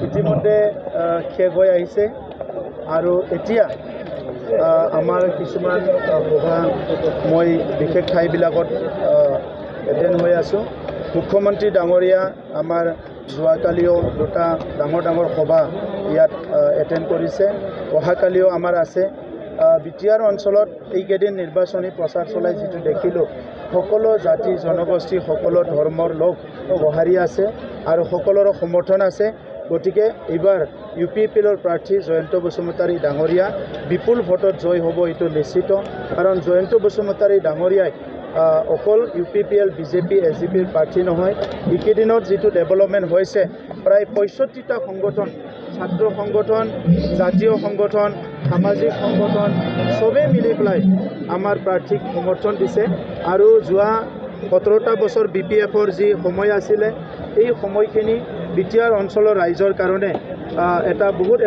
ইতিমধ্যে শেষ হৈ আহিছে আৰু এতিয়া আমাৰ কিছুমান সভা মই বিশেষ ঠাইবিলাকত এটেণ্ড হৈ আছোঁ। মুখ্যমন্ত্ৰী ডাঙৰীয়া আমাৰ যোৱাকালিও দুটা ডাঙৰ সভা ইয়াত এটেণ্ড কৰিছে। অহাকালিও আমাৰ আছে। বিটিআৰ অঞ্চলত এইকেইদিন নিৰ্বাচনী প্ৰচাৰ চলাই যিটো দেখিলোঁ, সকলো জাতি জনগোষ্ঠী সকলো ধৰ্মৰ লোক বহাৰী আছে আৰু সকলোৰে সমৰ্থন আছে। গতিকে এইবাৰ UPPL প্ৰাৰ্থী জয়ন্ত বসুমতাৰী ডাঙৰীয়া বিপুল ভোটত জয় হ'ব, এইটো নিশ্চিত। কাৰণ জয়ন্ত বসুমতাৰী ডাঙৰীয়াই অকল UPPL BJP SGPৰ প্ৰাৰ্থী নহয়, এইকেইদিনত যিটো ডেভেলপমেণ্ট হৈছে, প্ৰায় 65টা সংগঠন, ছাত্ৰ সংগঠন, জাতীয় সংগঠন, সামাজিক সংগঠন চবেই মিলি পেলাই আমাৰ প্ৰাৰ্থীক সমৰ্থন দিছে। আৰু যোৱা 17টা বছৰ BPFৰ যি সময় আছিলে, এই সময়খিনি বিটিআৰ অঞ্চলৰ ৰাইজৰ কাৰণে বহুত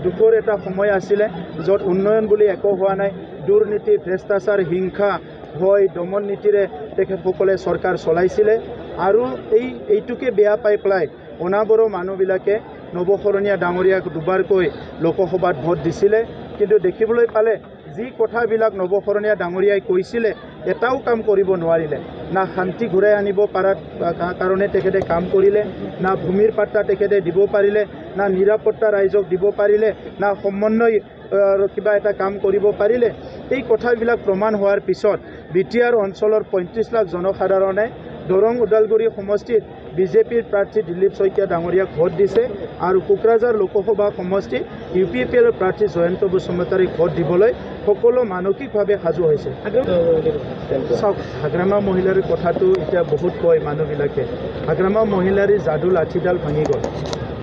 দুখৰ এটা সময় আছিলে, য'ত উন্নয়ন বুলি একো হোৱা নাই। দুৰ্নীতি, ভ্ৰষ্টাচাৰ, হিংসা, ভয়, দমন নীতিৰে তেখেতসকলে চৰকাৰ চলাইছিলে। আৰু এইটোকে বেয়া পাই পেলাই অনাবৰো মানুহবিলাকে নৱশৰণীয়া ডাঙৰীয়াক দুবাৰকৈ লোকসভাত ভোট দিছিলে। কিন্তু দেখিবলৈ পালে যি কথাবিলাক নৱশৰণীয়া ডাঙৰীয়াই কৈছিলে, এটাও কাম কৰিব নোৱাৰিলে। না শান্তি ঘূৰাই আনিব পৰাৰ কাৰণে তেখেতে কাম কৰিলে, না ভূমিৰ পাট্টা তেখেতে দিব পাৰিলে, না নিৰাপত্তা ৰাইজক দিব পাৰিলে, না সমন্বয় কিবা এটা কাম কৰিব পাৰিলে। এই কথাবিলাক প্ৰমাণ হোৱাৰ পিছত বিটিআৰ অঞ্চলৰ 35 লাখ জনসাধাৰণে দৰং ওদালগুৰি সমষ্টিত BJPৰ প্ৰাৰ্থী দিলীপ শইকীয়া ডাঙৰীয়াক ভোট দিছে। আৰু কোকৰাঝাৰ লোকসভা সমষ্টিত UPPL প্ৰাৰ্থী জয়ন্ত বসুমতাৰীক ভোট দিবলৈ সকলো মানসিকভাৱে সাজু হৈছে। চাওক, হাগ্ৰামা মহিলাৰ কথাটো এতিয়া বহুত কয় মানুহবিলাকে। হাগ্ৰামা মহিলাৰ যাদু লাঠিডাল ভাঙি গ'ল,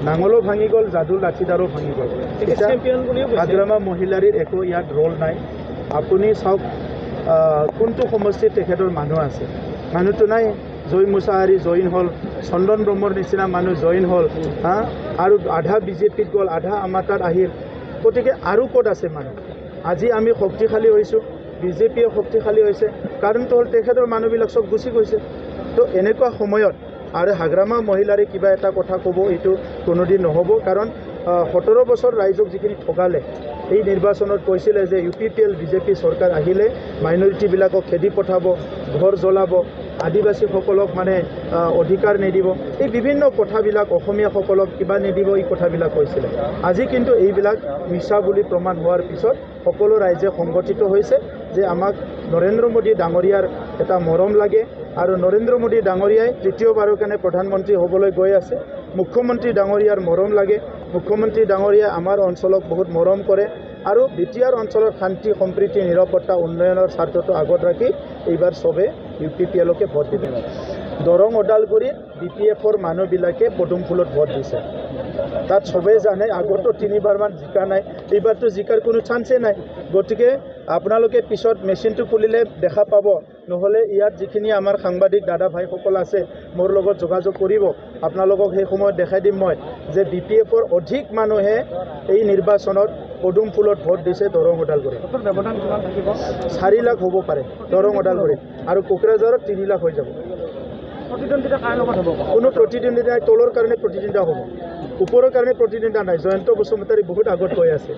নাঙলো ভাঙি গ'ল, যাদু লাঠিডালো ভাঙি গ'ল। হাগ্ৰামা মহিলাৰ একো ইয়াত ৰোল নাই। আপুনি চাওক, কোনটো সমষ্টিত তেখেতৰ মানুহ আছে? মানুহটো নাই। জয় মুছাহাৰী জইন হ'ল, চন্দন ব্ৰহ্মৰ নিচিনা মানুহ জইন হ'ল, আৰু আধা BJPত গ'ল, আধা আমাৰ তাত আহিল। গতিকে আৰু ক'ত আছে মানুহ? আজি আমি শক্তিশালী হৈছোঁ, BJPয়ে শক্তিশালী হৈছে, কাৰণটো হ'ল তেখেতৰ মানুহবিলাক চব গুচি গৈছে। তো এনেকুৱা সময়ত আৰু হাগ্ৰামা মহিলাৰে কিবা এটা কথা ক'ব, এইটো কোনোদিন নহ'ব। কাৰণ 17 বছৰ ৰাইজক যিখিনি ঠগালে, এই নিৰ্বাচনত কৈছিলে যে UPPL BJP চৰকাৰ আহিলে মাইনৰিটিবিলাকক খেদি পঠাব, ঘৰ জ্বলাব, আদিবাসীসকলক অধিকাৰ নিদিব, এই বিভিন্ন কথাবিলাক, অসমীয়াসকলক কিবা নিদিব, এই কথাবিলাক কৈছিলে। আজি কিন্তু এইবিলাক মিছা বুলি প্ৰমাণ হোৱাৰ পিছত সকলো ৰাইজে সংগঠিত হৈছে যে আমাক নৰেন্দ্ৰ মোদী ডাঙৰীয়াৰ এটা মৰম লাগে। আৰু নৰেন্দ্ৰ মোদী ডাঙৰীয়াই তৃতীয়বাৰৰ কাৰণে প্ৰধানমন্ত্ৰী হ'বলৈ গৈ আছে। মুখ্যমন্ত্ৰী ডাঙৰীয়াৰ মৰম লাগে। মুখ্যমন্ত্ৰী ডাঙৰীয়াই আমাৰ অঞ্চলক বহুত মৰম কৰে। আৰু বিটিআৰ অঞ্চলৰ শান্তি সম্প্ৰীতি নিৰাপত্তা উন্নয়নৰ স্বাৰ্থটো আগত ৰাখি এইবাৰ চবে UPPLকে ভোট দিলে। দৰং ওদালগুৰিত BPFৰ মানুহবিলাকে পদুম ফুলত ভোট দিছে। তাত চবেই জানে, আগতো 3বাৰমান জিকা নাই, এইবাৰতো জিকাৰ কোনো চান্সেই নাই। গতিকে আপোনালোকে পিছত মেচিনটো খুলিলে দেখা পাব, নহ'লে ইয়াত যিখিনি আমাৰ সাংবাদিক দাদা ভাইসকল আছে মোৰ লগত যোগাযোগ কৰিব, আপোনালোকক সেই সময়ত দেখাই দিম মই যে BPFৰ অধিক মানুহে এই নিৰ্বাচনত পদুম ফুলত ভোট দিছে দৰং ওদালগুৰিত। 4 লাখ হ'ব পাৰে দৰং ওদালগুৰিত, আৰু কোকৰাঝাৰত 3 লাখ হৈ যাব। প্ৰতিদ্বন্দ্বিতা কাৰ লগত হ'ব? কোনো প্ৰতিদ্বন্দ্বিতা নাই। তলৰ কাৰণে প্ৰতিদ্বন্দ্বিতা হ'ব, ওপৰৰ কাৰণে প্ৰতিদ্বন্দ্বিতা নাই। জয়ন্ত বসুমতাৰী বহুত আগত গৈ আছে।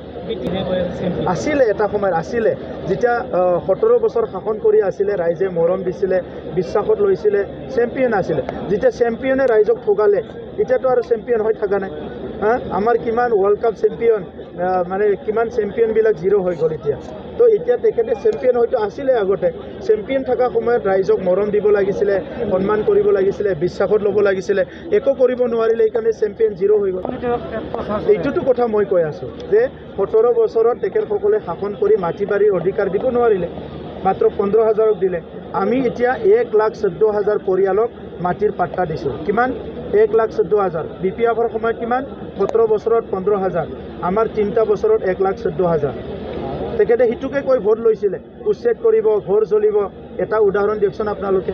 আছিলে এটা সময়ত, আছিলে যেতিয়া 17 বছৰ শাসন কৰি আছিলে, ৰাইজে মৰম দিছিলে, বিশ্বাসত লৈছিলে, চেম্পিয়ন আছিলে। যেতিয়া চেম্পিয়নে ৰাইজক ঠগালে, এতিয়াতো আৰু চেম্পিয়ন হৈ থকা নাই। আমাৰ কিমান ৱৰ্ল্ড কাপ চেম্পিয়ন, কিমান চেম্পিয়নবিলাক জিৰ' হৈ গ'ল এতিয়া। তো এতিয়া তেখেতে চেম্পিয়ন হয়তো আছিলে আগতে। চেম্পিয়ন থকা সময়ত ৰাইজক মৰম দিব লাগিছিলে, সন্মান কৰিব লাগিছিলে, বিশ্বাসত ল'ব লাগিছিলে, একো কৰিব নোৱাৰিলে, এইকাৰণে চেম্পিয়ন জিৰ' হৈ গ'ল। এইটোতো কথা মই কৈ আছোঁ যে 17 বছৰত তেখেতসকলে শাসন কৰি মাটি বাৰীৰ অধিকাৰ দিব নোৱাৰিলে, মাত্ৰ 15,000ক দিলে। আমি এতিয়া 1,14,000 পৰিয়ালক মাটিৰ পাট্টা দিছোঁ। কিমান? 1,14,000। BPFৰ সময়ত কিমান? 17 বছৰত 15,000। আমাৰ 3টা বছৰত 1,14,000। তেখেতে সিটোকে কৈ ভোট লৈছিলে, উচ্ছেদ কৰিব, ঘৰ জ্বলিব। এটা উদাহৰণ দিয়কচোন আপোনালোকে।